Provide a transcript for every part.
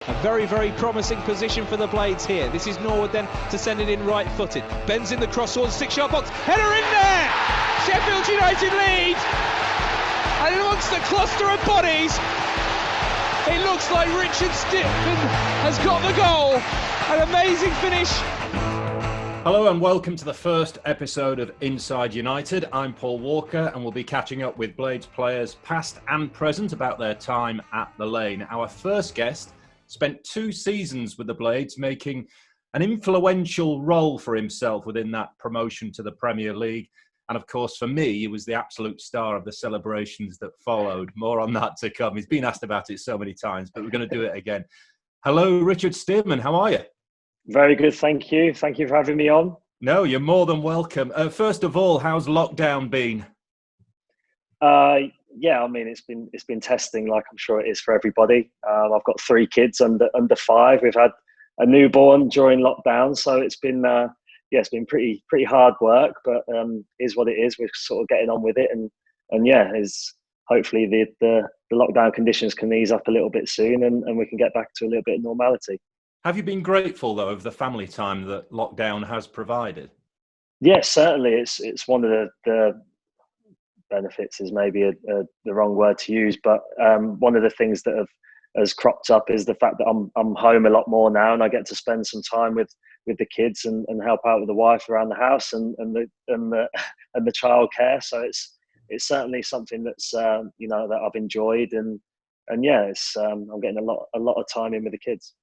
A very, very promising position for the Blades here. This is Norwood then to send it in right-footed. Bends in the cross towards the 6-yard box. Header in there! Sheffield United lead! And amongst the cluster of bodies, it looks like Richard Stearman has got the goal. An amazing finish. Hello and welcome to the first episode of Inside United. I'm Paul Walker and we'll be catching up with Blades players past and present about their time at the Lane. Our first guest spent 2 seasons with the Blades, making an influential role for himself within that promotion to the Premier League. And of course, for me, he was the absolute star of the celebrations that followed. More on that to come. He's been asked about it so many times, but we're going to do it again. Hello, Richard Stearman. How are you? Very good, thank you. Thank you for having me on. No, you're more than welcome. First of all, how's lockdown been? Yeah, I mean it's been testing, like I'm sure it is for everybody. I've got 3 kids under 5. We've had a newborn during lockdown, so it's been it's been pretty hard work, but is what it is. We're sort of getting on with it, and yeah, is hopefully the lockdown conditions can ease up a little bit soon, and we can get back to a little bit of normality. Have you been grateful, though, of the family time that lockdown has provided? Yes, certainly. It's one of the benefits is maybe the wrong word to use, but one of the things that has cropped up is the fact that I'm home a lot more now, and I get to spend some time with the kids and help out with the wife around the house and the childcare. So it's certainly something that's that I've enjoyed, and yeah, it's I'm getting a lot of time in with the kids.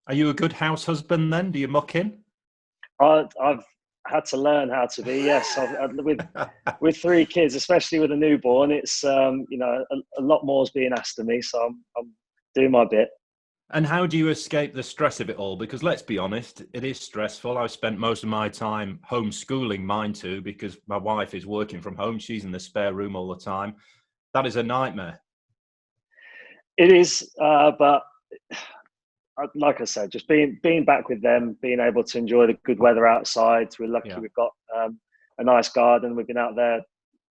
Are you a good house husband then? Do you muck in? I've had to learn how to be. Yes, with 3 kids, especially with a newborn, it's a lot more is being asked of me, so I'm doing my bit. And how do you escape the stress of it all? Because let's be honest, it is stressful. I've spent most of my time homeschooling mine too, because my wife is working from home. She's in the spare room all the time. That is a nightmare. It is, but like I said, just being back with them, being able to enjoy the good weather outside. We're lucky We've got a nice garden. We've been out there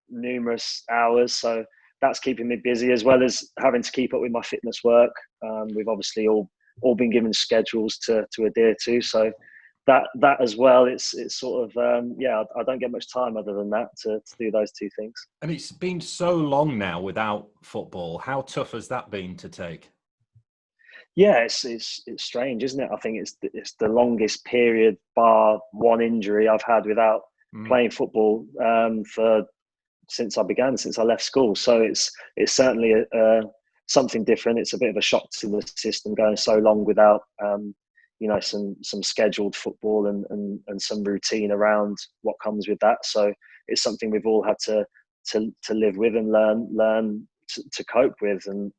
numerous hours, so that's keeping me busy, as well as having to keep up with my fitness work. We've obviously all been given schedules to adhere to, so that as well. It's sort of I don't get much time other than that to do those 2 things. And it's been so long now without football. How tough has that been to take? Yeah, it's strange, isn't it? I think it's the longest period, bar one injury, I've had without playing football since I left school. So it's certainly something different. It's a bit of a shock to the system going so long without some scheduled football and some routine around what comes with that. So it's something we've all had to live with and learn to cope with, and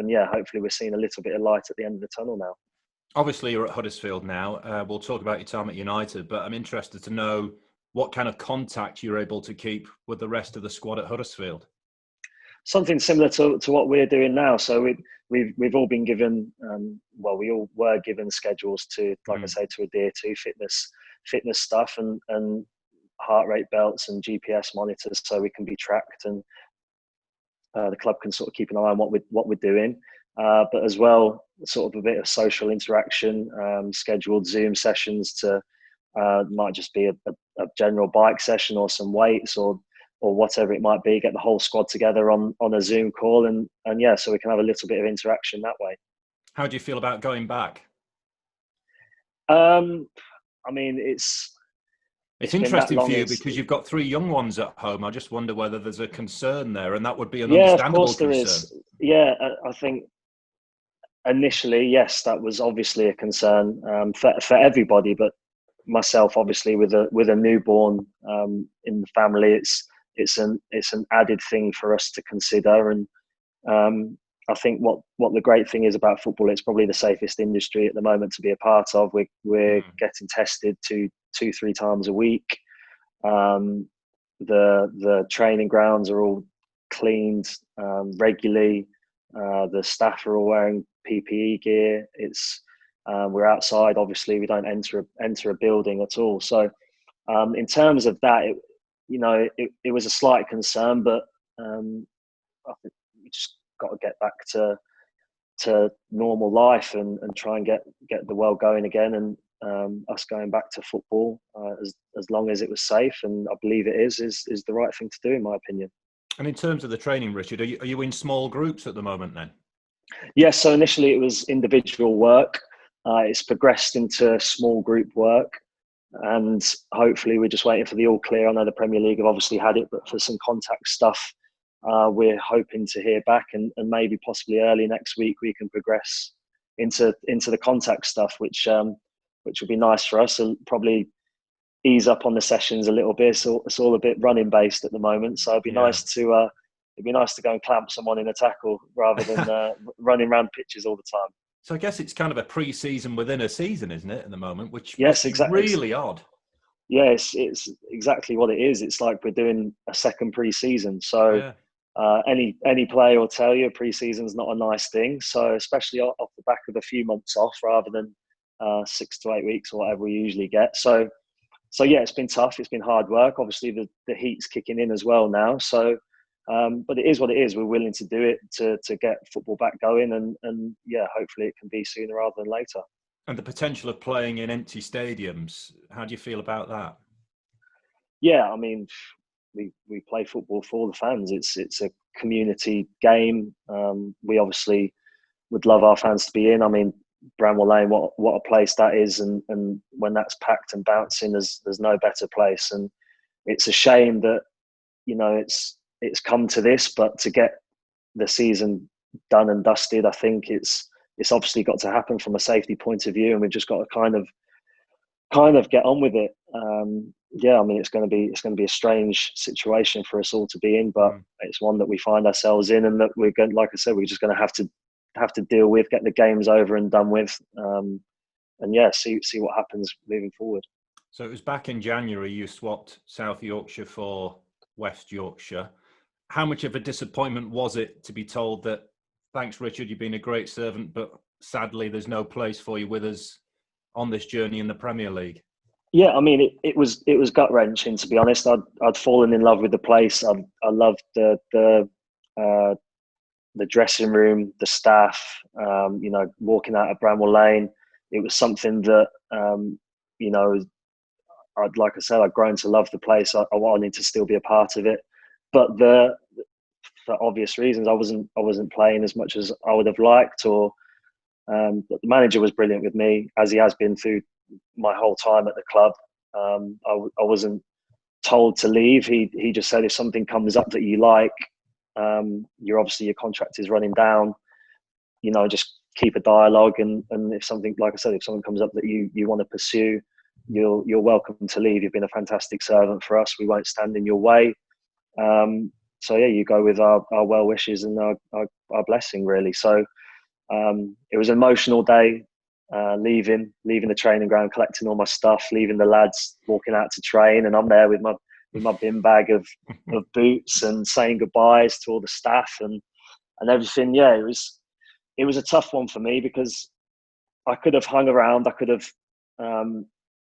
yeah, hopefully we're seeing a little bit of light at the end of the tunnel now. Obviously you're at Huddersfield now. We'll talk about your time at United, but I'm interested to know what kind of contact you're able to keep with the rest of the squad at Huddersfield. Something similar to what we're doing now. So we've all been given we all were given schedules to, like I say, to adhere to, fitness stuff and heart rate belts and GPS monitors, so we can be tracked, and the club can sort of keep an eye on what we're doing, but as well, sort of a bit of social interaction, scheduled Zoom sessions to might just be a general bike session or some weights or whatever it might be. Get the whole squad together on a Zoom call, and yeah, so we can have a little bit of interaction that way. How do you feel about going back? I mean, it's interesting for you because you've got 3 young ones at home. I just wonder whether there's a concern there, and that would be an understandable concern. Yeah, of course there is. Yeah, I think initially, yes, that was obviously a concern for everybody, but myself, obviously, with a newborn in the family, it's an added thing for us to consider. And I think what the great thing is about football, it's probably the safest industry at the moment to be a part of. We're getting tested 2-3 times a week. The training grounds are all cleaned regularly. The staff are all wearing PPE gear. We're outside. Obviously, we don't enter a building at all. So, in terms of that, it was a slight concern, but I think we just got to get back to to normal life and try and get the world going again, and us going back to football as long as it was safe, and I believe it is the right thing to do, in my opinion. And in terms of the training, Richard, are you in small groups at the moment then? Yes, so initially it was individual work. It's progressed into small group work, and hopefully we're just waiting for the all clear. I know the Premier League have obviously had it, but for some contact stuff, we're hoping to hear back, and maybe possibly early next week we can progress into the contact stuff, which would be nice for us, and probably ease up on the sessions a little bit. So it's all a bit running based at the moment, so it'd be nice to go and clamp someone in a tackle rather than running around pitches all the time. So I guess it's kind of a pre-season within a season, isn't it, at the moment? Which yes, must be really odd. Yeah, it's exactly what it is. It's like we're doing a second pre-season. So any player will tell you pre-season's not a nice thing. So especially off the back of a few months off rather than 6 to 8 weeks or whatever we usually get. So yeah, it's been tough. It's been hard work. Obviously the heat's kicking in as well now. So but it is what it is. We're willing to do it to get football back going, and yeah, hopefully it can be sooner rather than later. And the potential of playing in empty stadiums, how do you feel about that? Yeah, I mean, we play football for the fans. It's a community game. We obviously would love our fans to be in. I mean, Bramall Lane, what a place that is, and when that's packed and bouncing, there's no better place. And it's a shame that, you know, it's come to this, but to get the season done and dusted, I think it's obviously got to happen from a safety point of view, and we've just got to kind of get on with it. Yeah, I mean, it's going to be a strange situation for us all to be in, but it's one that we find ourselves in, and that we're going, like I said, we're just going to have to deal with, get the games over and done with, and yeah, see what happens moving forward. So it was back in January you swapped South Yorkshire for West Yorkshire. How much of a disappointment was it to be told that, thanks, Richard, you've been a great servant, but sadly there's no place for you with us on this journey in the Premier League? Yeah, I mean, it was gut wrenching, to be honest. I'd fallen in love with the place. I loved the dressing room, the staff. You know, walking out of Bramall Lane, it was something that you know, like I said, I'd grown to love the place. I wanted to still be a part of it, but for obvious reasons, I wasn't playing as much as I would have liked. But the manager was brilliant with me, as he has been through my whole time at the club. I wasn't told to leave. He just said, if something comes up that you like, your contract is running down, you know, just keep a dialogue, and if something, like I said, if something comes up that you want to pursue, you're welcome to leave. You've been a fantastic servant for us. We won't stand in your way. So yeah, you go with our well wishes and our blessing, really. So it was an emotional day, leaving the training ground, collecting all my stuff, leaving the lads, walking out to train, and I'm there with my bin bag of boots and saying goodbyes to all the staff and everything. Yeah, it was a tough one for me, because I could have hung around. I could have,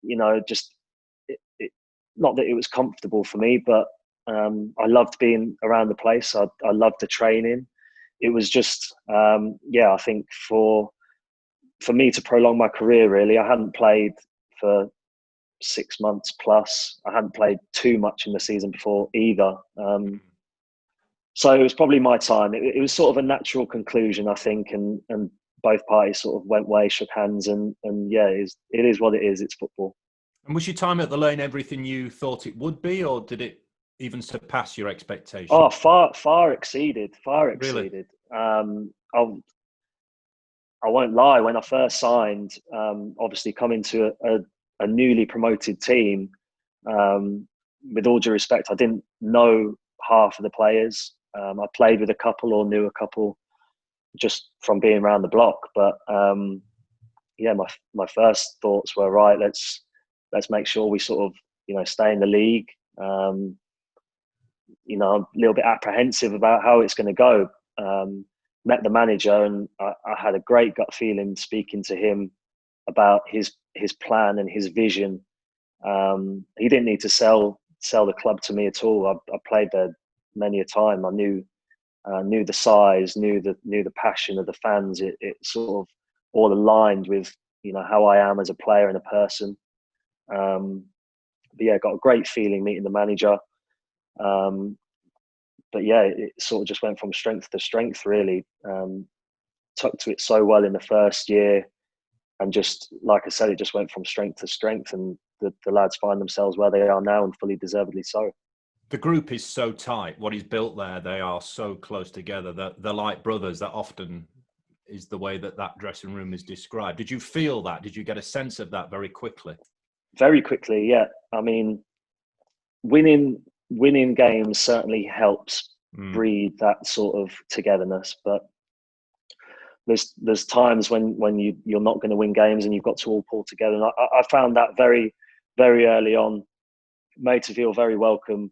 you know, just not that it was comfortable for me, but I loved being around the place. I loved the training. It was just, yeah, I think for me to prolong my career, really, I hadn't played for 6 months plus. I hadn't played too much in the season before either. So it was probably my time. It was sort of a natural conclusion, I think, and both parties sort of went way, shook hands, and yeah, it is what it is. It's football. And was your time at the Lane everything you thought it would be, or did it even surpass your expectations? Oh, far exceeded. Really? I won't lie. When I first signed, obviously coming to a newly promoted team, with all due respect, I didn't know half of the players. I played with a couple or knew a couple just from being around the block. But yeah, my first thoughts were, right, let's make sure we sort of, you know, stay in the league. You know, I'm a little bit apprehensive about how it's going to go. Met the manager, and I had a great gut feeling speaking to him about his plan and his vision. He didn't need to sell the club to me at all. I played there many a time. I knew knew the size, knew the passion of the fans. It sort of all aligned with how I am as a player and a person. But yeah, got a great feeling meeting the manager. But yeah, it sort of just went from strength to strength, really. Took to it so well in the first year, and just like I said, it just went from strength to strength, and the lads find themselves where they are now, and fully deservedly so. The group is so tight. What he's built there, they are so close together that they're like brothers. That often is the way that dressing room is described. Did you feel that? Did you get a sense of that very quickly? Very quickly, yeah. I mean, winning games certainly helps breed that sort of togetherness, but there's times when you're not going to win games and you've got to all pull together. And I found that very, very early on, made to feel very welcome.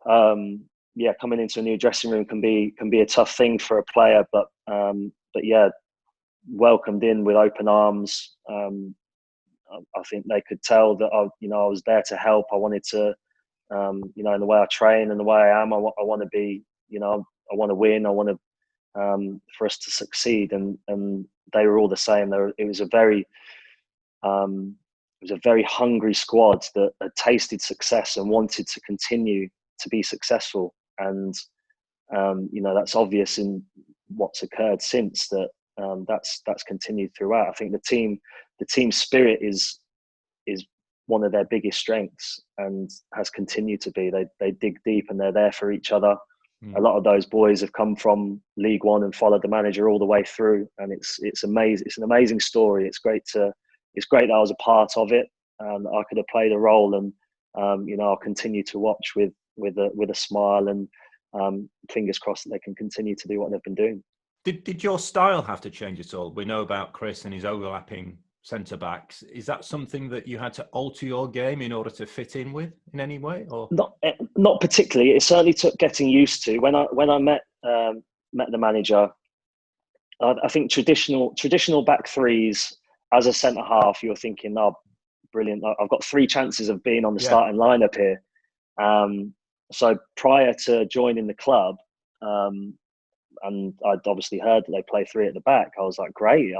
Yeah, coming into a new dressing room can be a tough thing for a player, but yeah, welcomed in with open arms. I think they could tell that I was there to help. I wanted to, in the way I train and the way I am, I want to be, I want to win. I want to, for us to succeed, and they were all the same. It was a very hungry squad that had tasted success and wanted to continue to be successful. And that's obvious in what's occurred since. That's continued throughout. I think the team spirit is one of their biggest strengths, and has continued to be. They dig deep and they're there for each other. A lot of those boys have come from League One and followed the manager all the way through, and it's amazing. It's an amazing story. It's great that I was a part of it, and I could have played a role. And I'll continue to watch with a smile, and fingers crossed that they can continue to do what they've been doing. Did your style have to change at all? We know about Chris and his overlapping centre-backs. Is that something that you had to alter your game in order to fit in with in any way? Or not particularly. It certainly took getting used to. When I met the manager, I think traditional back threes as a centre half, you're thinking, oh, brilliant! I've got 3 chances of being on the starting lineup here. So prior to joining the club, and I'd obviously heard that they play 3 at the back, I was like, great!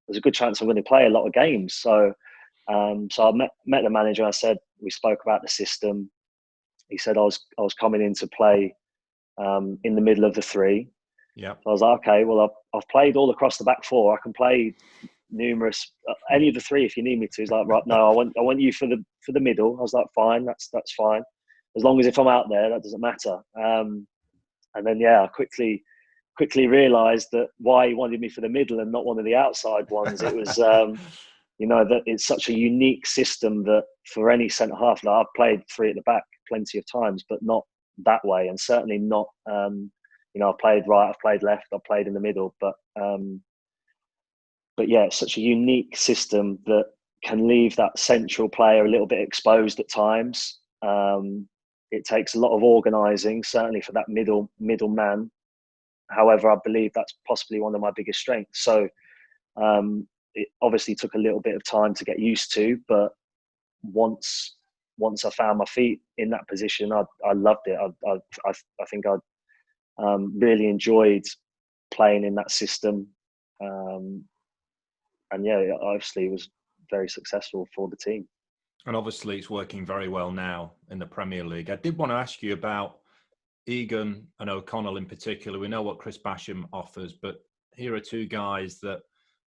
There's a good chance I'm going to play a lot of games. So I met the manager. We spoke about the system. He said I was coming in to play in the middle of the 3. Yeah. So I was like, okay, well, I've played all across the back 4. I can play numerous any of the 3 if you need me to. He's like, right, no, I want you for the middle. I was like, fine, that's fine, as long as if I'm out there, that doesn't matter. And then I quickly realised that why he wanted me for the middle and not one of the outside ones. It was that it's such a unique system that for any centre half, like I've played 3 at the back plenty of times, but not that way, and certainly not. I've played right, I've played left, I've played in the middle, but yeah, it's such a unique system that can leave that central player a little bit exposed at times. It takes a lot of organising, certainly for that middle man. However, I believe that's possibly one of my biggest strengths. So it obviously took a little bit of time to get used to, but once I found my feet in that position, I loved it. I think I really enjoyed playing in that system. And yeah, it obviously was very successful for the team. And obviously it's working very well now in the Premier League. I did want to ask you about Egan and OConnell in particular. We know what Chris Basham offers, but here are 2 guys that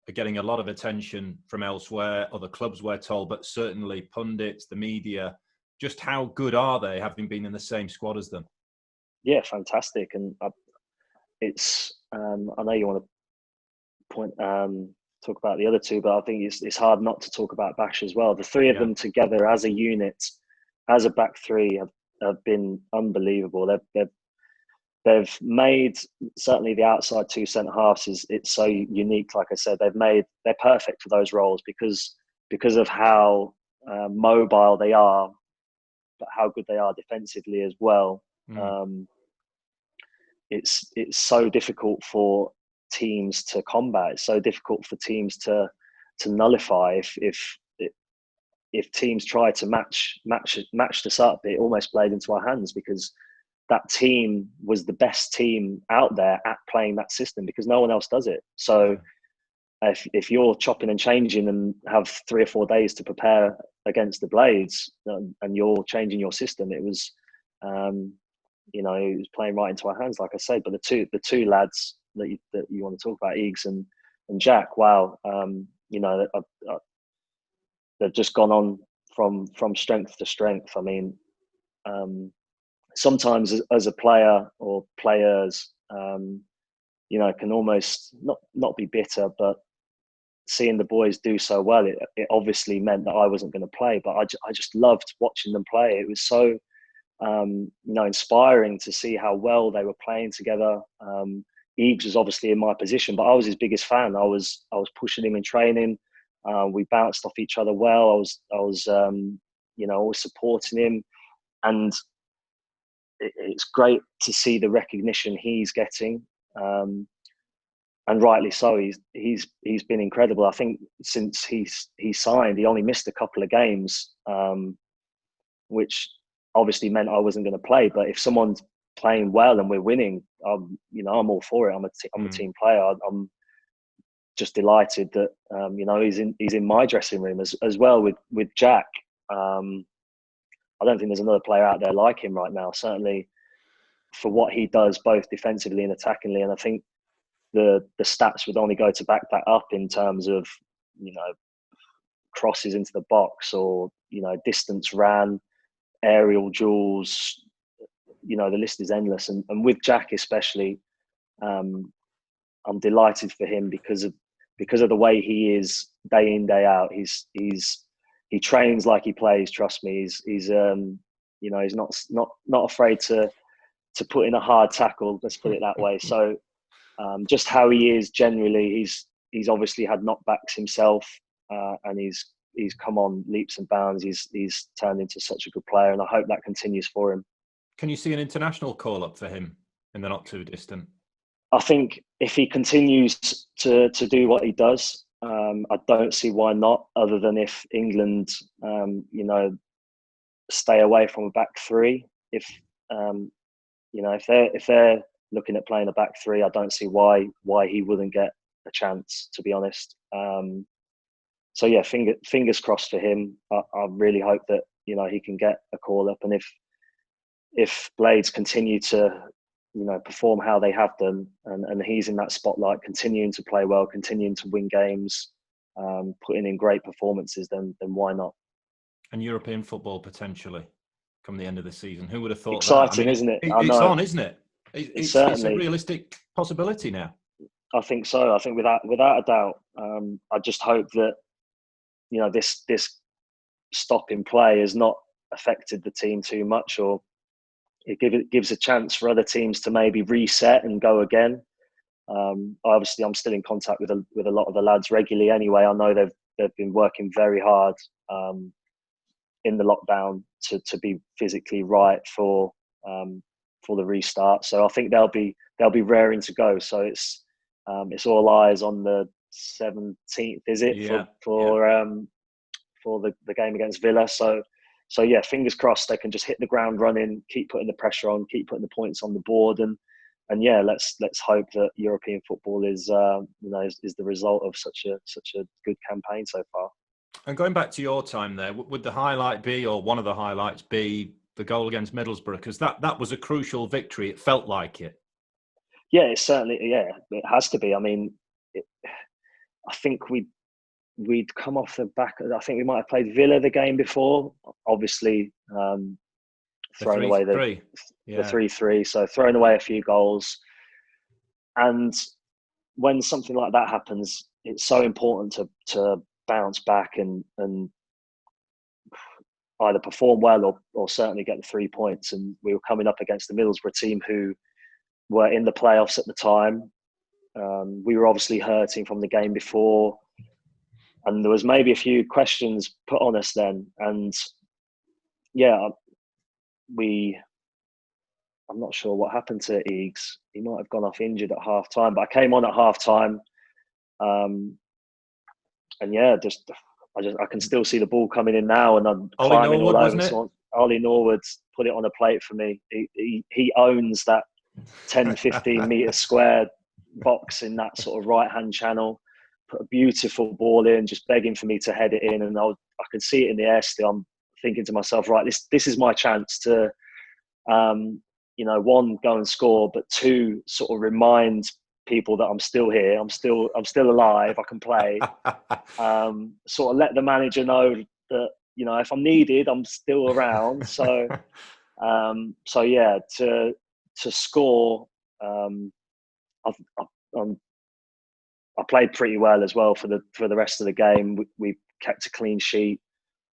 are getting a lot of attention from elsewhere, other clubs we're told, but certainly pundits, the media. Just how good are they, having been in the same squad as them? Yeah, fantastic. And it's I know you want to talk about the other 2, but I think it's hard not to talk about Bash as well. The 3 of them together as a unit, as a back 3, have been unbelievable. They've made, certainly the outside 2 centre halves it's so unique. Like I said, they're perfect for those roles because of how mobile they are, but how good they are defensively as well. It's so difficult for teams to combat. It's so difficult for teams to nullify. If teams try to match us up, it almost played into our hands, because that team was the best team out there at playing that system because no one else does it. So if you're chopping and changing and have 3 or 4 days to prepare against the Blades and you're changing your system, it was, it was playing right into our hands, like I said. But the two lads that you want to talk about, Egs and Jack, wow, they've just gone on from strength to strength. I mean, sometimes as a player or players, can almost not be bitter, but seeing the boys do so well, it obviously meant that I wasn't going to play. But I just loved watching them play. It was so inspiring to see how well they were playing together. Eags was obviously in my position, but I was his biggest fan. I was pushing him in training. We bounced off each other well. I was always supporting him, and it's great to see the recognition he's getting, and rightly so. He's been incredible. I think since he signed, he only missed a couple of games, which obviously meant I wasn't going to play. But if someone's playing well and we're winning, I'm all for it. I'm a team player. I'm just delighted that he's in my dressing room as well with Jack. I don't think there's another player out there like him right now, certainly for what he does both defensively and attackingly. And I think the stats would only go to back that up in terms of, crosses into the box or, distance ran, aerial duels, the list is endless. And with Jack especially, I'm delighted for him because of the way he is day in, day out. He trains like he plays. Trust me. He's not afraid to put in a hard tackle. Let's put it that way. So just how he is generally, he's obviously had knockbacks himself, and he's come on leaps and bounds. He's turned into such a good player, and I hope that continues for him. Can you see an international call up for him in the not too distant? I think if he continues to do what he does, I don't see why not, other than if England, stay away from a back three. If they're looking at playing a back three, I don't see why he wouldn't get a chance, to be honest. So yeah, fingers crossed for him. I really hope that he can get a call up, and if Blades continue to perform how they have done, and he's in that spotlight, continuing to play well, continuing to win games, putting in great performances, then why not? And European football potentially come the end of the season. Who would have thought Exciting, that? I mean, isn't it? It's on, isn't it? It's certainly a realistic possibility now. I think so. I think without a doubt. I just hope that this stop in play has not affected the team too much, or it gives a chance for other teams to maybe reset and go again. Obviously, I'm still in contact with a lot of the lads regularly. Anyway, I know they've been working very hard in the lockdown to be physically right for the restart. So I think they'll be raring to go. So it's all eyes on the 17th, is it? Yeah. For the game against Villa. So yeah, fingers crossed they can just hit the ground running, keep putting the pressure on, keep putting the points on the board, and yeah, let's hope that European football is the result of such a good campaign so far. And going back to your time there, would the highlight be, or one of the highlights be, the goal against Middlesbrough? Because that was a crucial victory. It felt like it. Yeah, it has to be. I mean, I think we'd come off the back. I think we might have played Villa the game before. Obviously, throwing away the 3-3. So throwing away a few goals. And when something like that happens, it's so important to bounce back and either perform well or certainly get the 3 points. And we were coming up against the Middlesbrough team who were in the playoffs at the time. We were obviously hurting from the game before. And there was maybe a few questions put on us then. And yeah, I'm not sure what happened to Eags. He might have gone off injured at half time, but I came on at half time. And yeah, I can still see the ball coming in now, and I'm climbing all over someone. Ollie Norwood put it on a plate for me. He owns that 10, 15 metre square box in that sort of right-hand channel. Put a beautiful ball in, just begging for me to head it in, and I could see it in the air still. I'm thinking to myself, right, this is my chance to, one, go and score, but two, sort of remind people that I'm still here. I'm still alive. I can play. Sort of let the manager know that, if I'm needed, I'm still around. So, yeah, to score, I played pretty well as well for the rest of the game. We kept a clean sheet.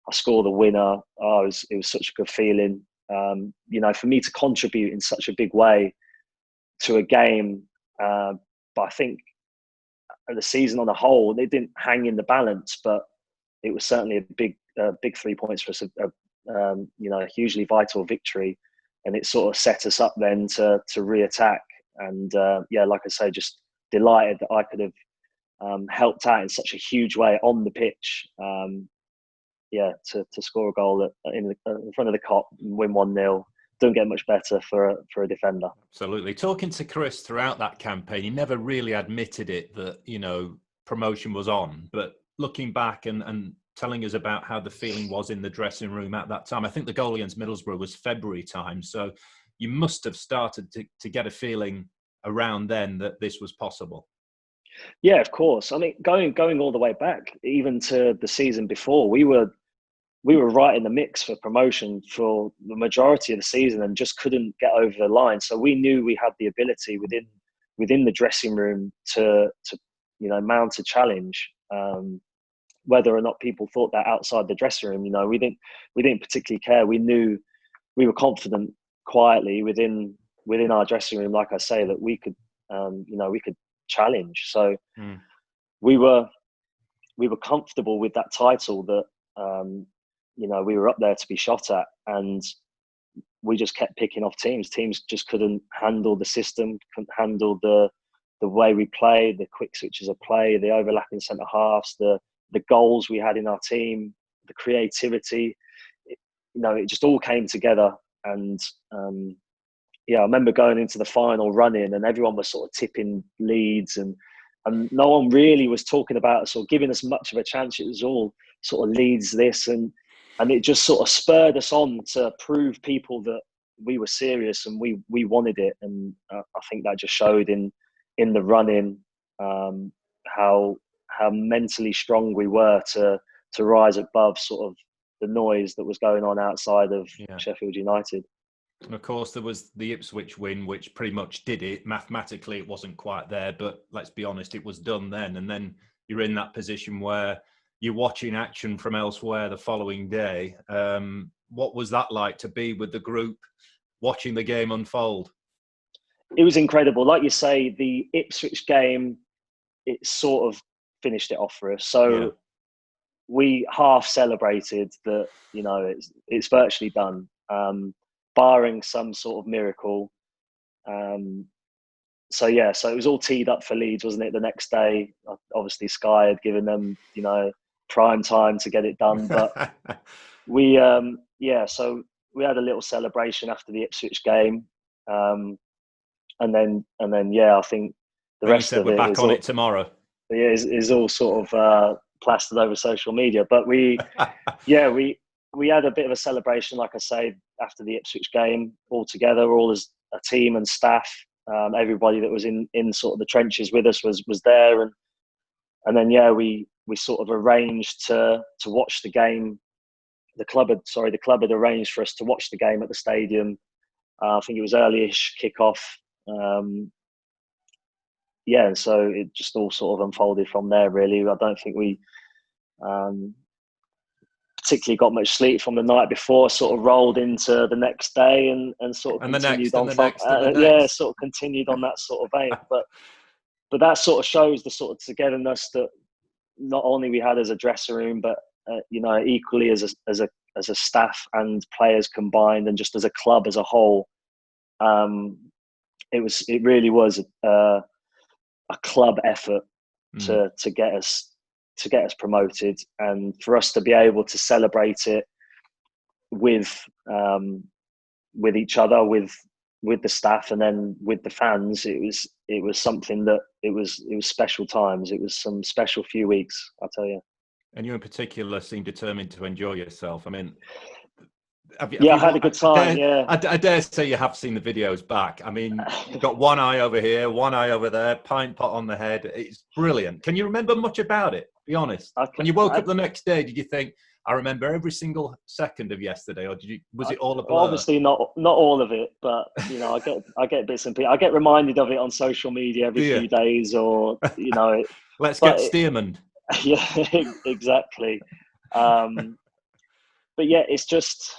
I scored the winner. It was such a good feeling. For me to contribute in such a big way to a game. But I think the season on the whole, it didn't hang in the balance, but it was certainly a big 3 points for us. A hugely vital victory, and it sort of set us up then to re-attack. And like I say, just delighted that I could have helped out in such a huge way on the pitch. To score a goal in front of the Kop and win 1-0. Don't get much better for a defender. Absolutely. Talking to Chris throughout that campaign, he never really admitted it that, promotion was on. But looking back and telling us about how the feeling was in the dressing room at that time, I think the goal against Middlesbrough was February time. So you must have started to get a feeling around then that this was possible. Yeah, of course. I mean, going all the way back, even to the season before, we were right in the mix for promotion for the majority of the season and just couldn't get over the line. So we knew we had the ability within the dressing room to mount a challenge. Whether or not people thought that outside the dressing room, we didn't particularly care. We knew we were confident quietly within our dressing room, like I say, that we could challenge. So we were comfortable with that title that we were up there to be shot at, and we just kept picking off teams. Teams just couldn't handle the system, couldn't handle the way we played, the quick switches of play, the overlapping centre halves, the goals we had in our team, the creativity. It just all came together. And I remember going into the final run-in, and everyone was sort of tipping Leeds, and no one really was talking about us or giving us much of a chance. It was all sort of Leeds this, and it just sort of spurred us on to prove people that we were serious and we wanted it. And I think that just showed in the run-in how mentally strong we were to rise above sort of the noise that was going on outside of Sheffield United. And of course, there was the Ipswich win, which pretty much did it. Mathematically, it wasn't quite there, but let's be honest, it was done then. And then you're in that position where you're watching action from elsewhere the following day. What was that like to be with the group, watching the game unfold? It was incredible. Like you say, the Ipswich game, it sort of finished it off for us. So we half celebrated that, it's virtually done. Barring some sort of miracle. So it was all teed up for Leeds, wasn't it? The next day, obviously Sky had given them, prime time to get it done. But so we had a little celebration after the Ipswich game. And then, I think the rest of it, we're back on it tomorrow. Is all sort of plastered over social media. But we had a bit of a celebration, like I say, after the Ipswich game, all together, all as a team and staff. Everybody that was in sort of the trenches with us was there, and then we sort of arranged to watch the game. The club had arranged for us to watch the game at the stadium. I think it was early-ish kickoff. And so it just all sort of unfolded from there. Really, I don't think we particularly got much sleep from the night before. Sort of rolled into the next day and sort of continued on that sort of vein. But that sort of shows the sort of togetherness that not only we had as a dressing room, but equally as a staff and players combined, and just as a club as a whole. It really was a club effort to get us promoted, and for us to be able to celebrate it with each other, with the staff, and then with the fans. It was something that it was special times. It was some special few weeks, I'll tell you. And you in particular seem determined to enjoy yourself. I mean, I had a good time. I dare say you have seen the videos back. I mean, you've got one eye over here, one eye over there, pint pot on the head. It's brilliant. Can you remember much about it? Be honest. When you woke up the next day, did you think, I remember every single second of yesterday, or was it all a blur? Obviously not all of it, but I get bits and pieces. I get reminded of it on social media every few days, or Let's get Stearman. Yeah, exactly. But yeah, it's just,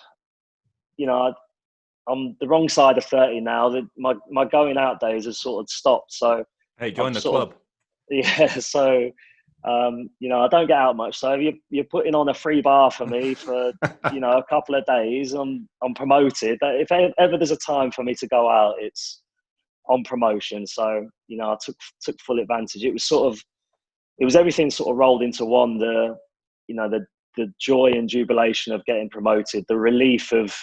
I'm the wrong side of 30 now. That my going out days have sort of stopped. So hey, join the club. So I don't get out much. So if you're putting on a free bar for me for a couple of days, I'm promoted. If ever there's a time for me to go out, it's on promotion. So I took full advantage. It was everything sort of rolled into one. The joy and jubilation of getting promoted, the relief of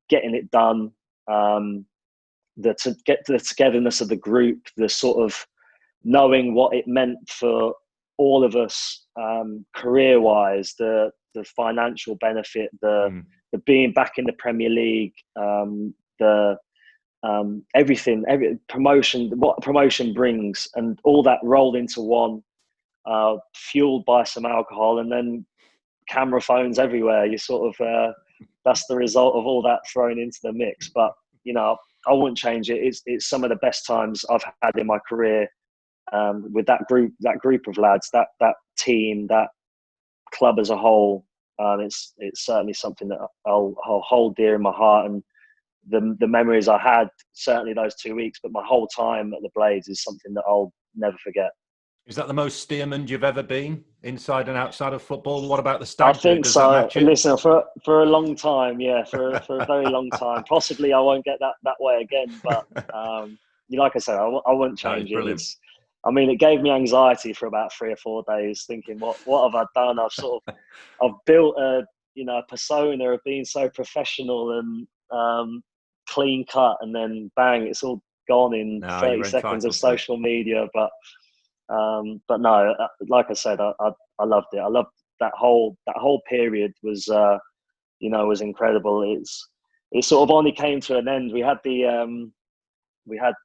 getting it done, the togetherness of the group, the sort of knowing what it meant for all of us, career-wise, the financial benefit, the being back in the Premier League, everything, promotion, what promotion brings, and all that rolled into one, fueled by some alcohol, and then camera phones everywhere. You sort of that's the result of all that thrown into the mix. But I wouldn't change it. It's some of the best times I've had in my career, with that group of lads, that team, that club as a whole. It's certainly something that I'll hold dear in my heart, and the memories I had, certainly those 2 weeks, but my whole time at the Blades is something that I'll never forget. Is that the most Stearman you've ever been, inside and outside of football? What about the stag? I think so. Listen, for a long time, for a very long time. Possibly I won't get that way again, but like I said, I wouldn't change it. It gave me anxiety for about 3 or 4 days, thinking, what have I done? I've built a persona of being so professional and clean cut, and then bang, it's all gone in 30 seconds of social media. But no, like I said, I loved it. I loved that whole period. Was incredible. It sort of only came to an end. We had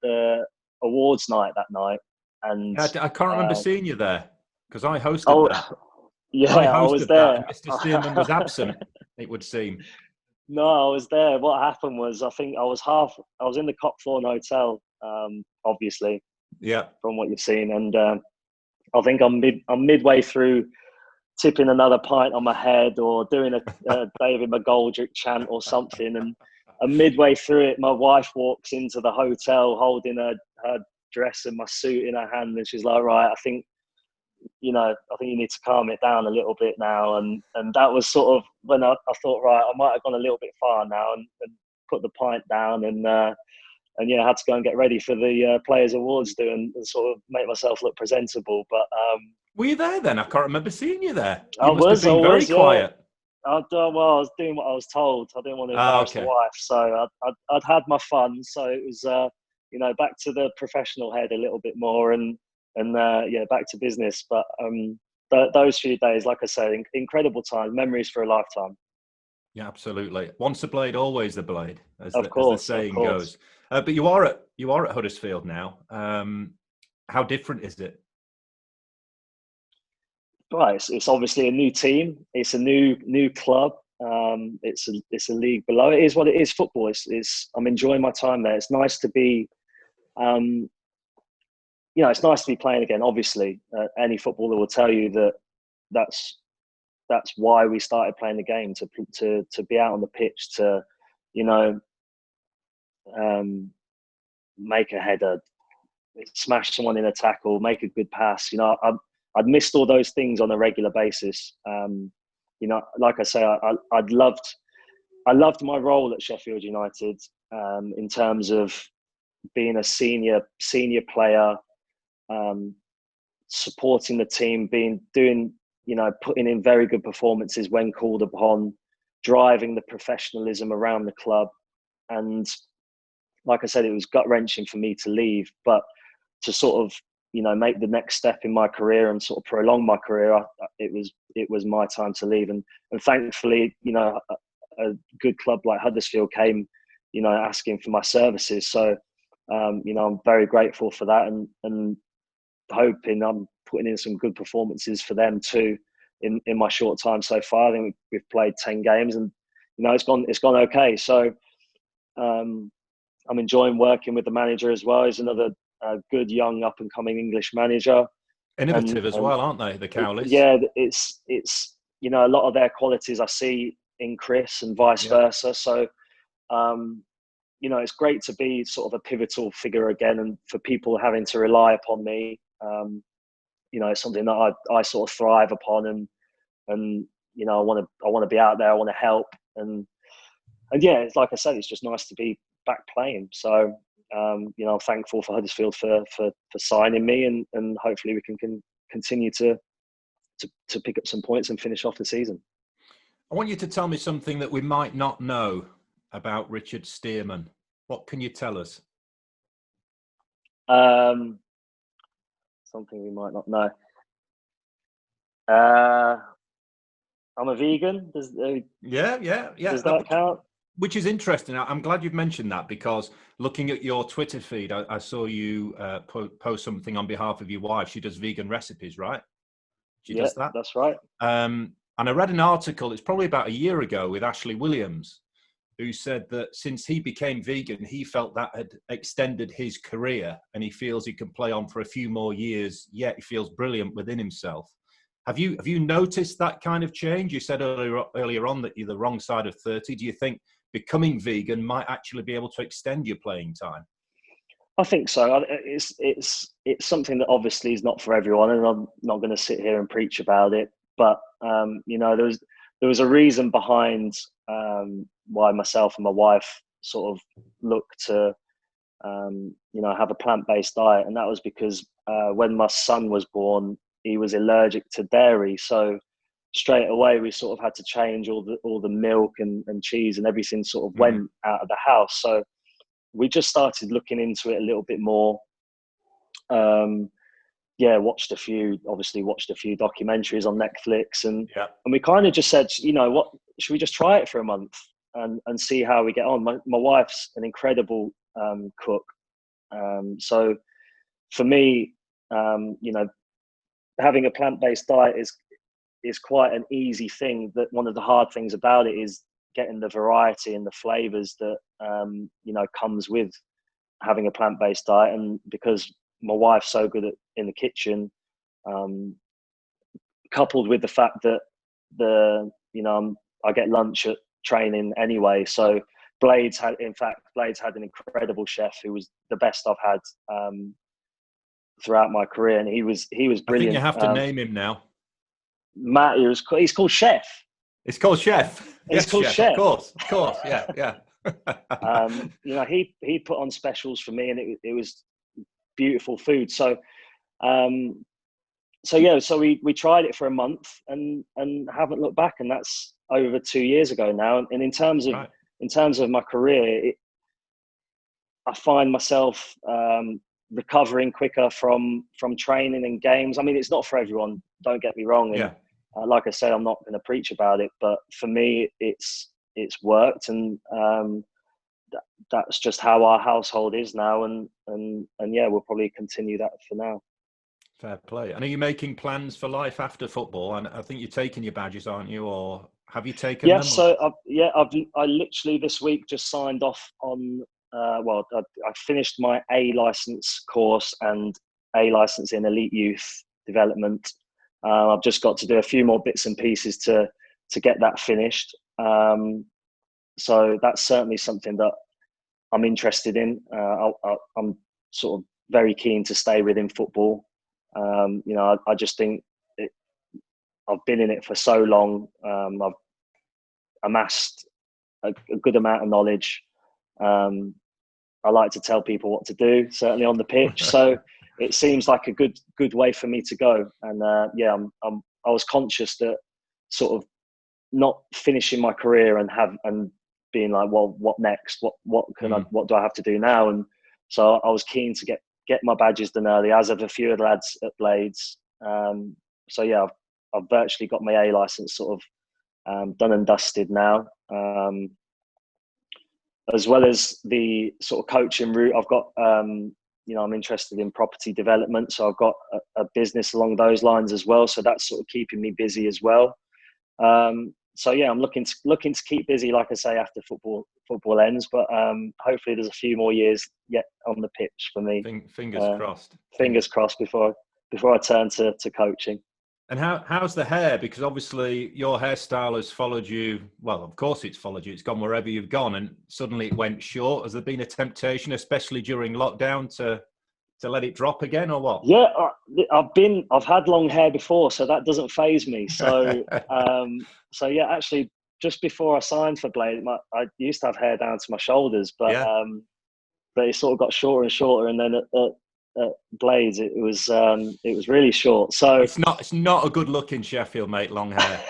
the awards night that night, and I can't remember seeing you there, because I hosted that. Yeah, I was there. Mr. Stearman was absent, it would seem. No, I was there. What happened was, I think I was in the Copthorne Hotel, obviously. Yeah. From what you've seen, and I think I'm midway through tipping another pint on my head, or doing a David McGoldrick chant or something, and midway through it, my wife walks into the hotel holding her dress and my suit in her hand, and she's like, "Right, I think you need to calm it down a little bit now." And that was sort of when I thought, right, I might have gone a little bit far now, and put the pint down, and I had to go and get ready for the Players Awards and sort of make myself look presentable. But were you there then? I can't remember seeing you there. I was very quiet. I was doing what I was told. I didn't want to embarrass the wife, so I'd had my fun. So it was back to the professional head a little bit more, and back to business. But those few days, like I say, incredible time, memories for a lifetime. Yeah, absolutely. Once a Blade, always the Blade, as of course, the saying goes. But you are at Huddersfield now. How different is it? Right, it's obviously a new team. It's a new club. It's a league below. It is what it is. Football. I'm enjoying my time there. It's nice to be. It's nice to be playing again. Obviously, any footballer will tell you that's why we started playing the game, to be out on the pitch, to make a header, smash someone in a tackle, make a good pass. I'd missed all those things on a regular basis. Like I say, I loved my role at Sheffield United, in terms of being a senior player, supporting the team, putting in very good performances when called upon, driving the professionalism around the club. And like I said, it was gut wrenching for me to leave, but to sort of, make the next step in my career and sort of prolong my career, it was my time to leave. And thankfully, a good club like Huddersfield came, asking for my services. So, I'm very grateful for that, and hoping I'm putting in some good performances for them too in my short time so far. I think we've played 10 games, and it's gone okay. So I'm enjoying working with the manager as well. He's another good young up and coming English manager. Innovative as well, aren't they, the Cowleys? Yeah, it's a lot of their qualities I see in Chris and vice versa. So it's great to be sort of a pivotal figure again, and for people having to rely upon me. It's something that I sort of thrive upon, and I want to be out there. I want to help, and yeah, it's like I said, it's just nice to be back playing. So I'm thankful for Huddersfield for signing me, and hopefully we can continue to pick up some points and finish off the season. I want you to tell me something that we might not know about Richard Stearman. What can you tell us? Something we might not know. I'm a vegan. Does that count? Which is interesting. I'm glad you've mentioned that, because looking at your Twitter feed, I saw you post something on behalf of your wife. She does vegan recipes, right? She does that? That's right. And I read an article, it's probably about a year ago, with Ashley Williams, who said that since he became vegan, he felt that had extended his career, and he feels he can play on for a few more years, yet he feels brilliant within himself. Have you noticed that kind of change? You said earlier on that you're the wrong side of 30. Do you think becoming vegan might actually be able to extend your playing time? I think so. It's something that obviously is not for everyone, and I'm not going to sit here and preach about it. But there was a reason behind why myself and my wife sort of looked to have a plant-based diet, and that was because when my son was born, he was allergic to dairy. So straight away we sort of had to change all the milk and cheese, and everything sort of went out of the house. So we just started looking into it a little bit more. Watched a few documentaries on Netflix, and we kind of just said, what, should we just try it for a month and see how we get on? My wife's an incredible cook. So for me, having a plant-based diet is quite an easy thing. That one of the hard things about it is getting the variety and the flavors that comes with having a plant-based diet. And because my wife's so good in the kitchen, coupled with the fact that I get lunch at training anyway. So Blades had an incredible chef who was the best I've had throughout my career, and he was brilliant. I think you have to name him now. Matt, he's called Chef. It's called Chef. It's called Chef. Of course, yeah. He put on specials for me, and it was beautiful food. So we tried it for a month and haven't looked back, and that's over 2 years ago now. And in terms of my career, I find myself recovering quicker from training and games. I mean, it's not for everyone, don't get me wrong. And, like I said, I'm not going to preach about it, but for me, it's worked, and that's just how our household is now. And we'll probably continue that for now. Fair play. And are you making plans for life after football? And I think you're taking your badges, aren't you? Or have you taken them? So I literally this week just signed off on. I finished my A license course and A license in elite youth development. I've just got to do a few more bits and pieces to get that finished. So that's certainly something that I'm interested in. I'm sort of very keen to stay within football. I just think I've been in it for so long. I've amassed a good amount of knowledge. I like to tell people what to do, certainly on the pitch. So it seems like a good way for me to go. And I was conscious that sort of not finishing my career and being like, well, what next? What do I have to do now? And so I was keen to get my badges done early, as have a few of the lads at Blades. So yeah, I've virtually got my A license sort of done and dusted now. As well as the sort of coaching route, I've got, I'm interested in property development. So I've got a business along those lines as well. So that's sort of keeping me busy as well. So yeah, I'm looking to keep busy, like I say, after football ends. But hopefully there's a few more years yet on the pitch for me. Fingers crossed. Fingers crossed before I turn to coaching. And how's the hair? Because obviously your hairstyle has followed you. Well, of course it's followed you. It's gone wherever you've gone, and suddenly it went short. Has there been a temptation, especially during lockdown, to let it drop again, or what? Yeah, I've had long hair before, so that doesn't faze me. So so yeah, actually, just before I signed for Blade, I used to have hair down to my shoulders, but it sort of got shorter and shorter, and then at Blades it was really short. So it's not a good look in Sheffield, mate. Long hair.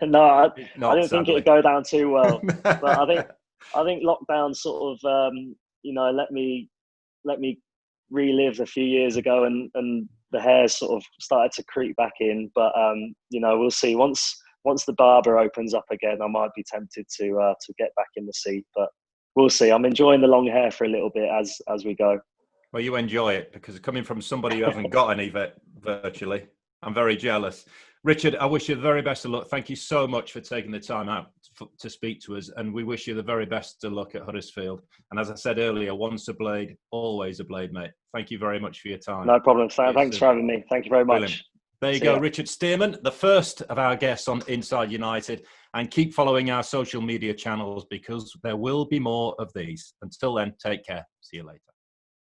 No, I didn't think it'd go down too well. But I think lockdown sort of let me relive a few years ago, and the hair sort of started to creep back in. But we'll see. Once the barber opens up again, I might be tempted to get back in the seat. But we'll see. I'm enjoying the long hair for a little bit as we go. Well, you enjoy it, because coming from somebody who hasn't got any virtually, I'm very jealous. Richard, I wish you the very best of luck. Thank you so much for taking the time out to speak to us, and we wish you the very best of luck at Huddersfield. And as I said earlier, once a Blade, always a Blade, mate. Thank you very much for your time. No problem. Thanks for having me. Thank you very much. Brilliant. There you go, Richard Stearman, the first of our guests on Inside United. And keep following our social media channels, because there will be more of these. Until then, take care. See you later.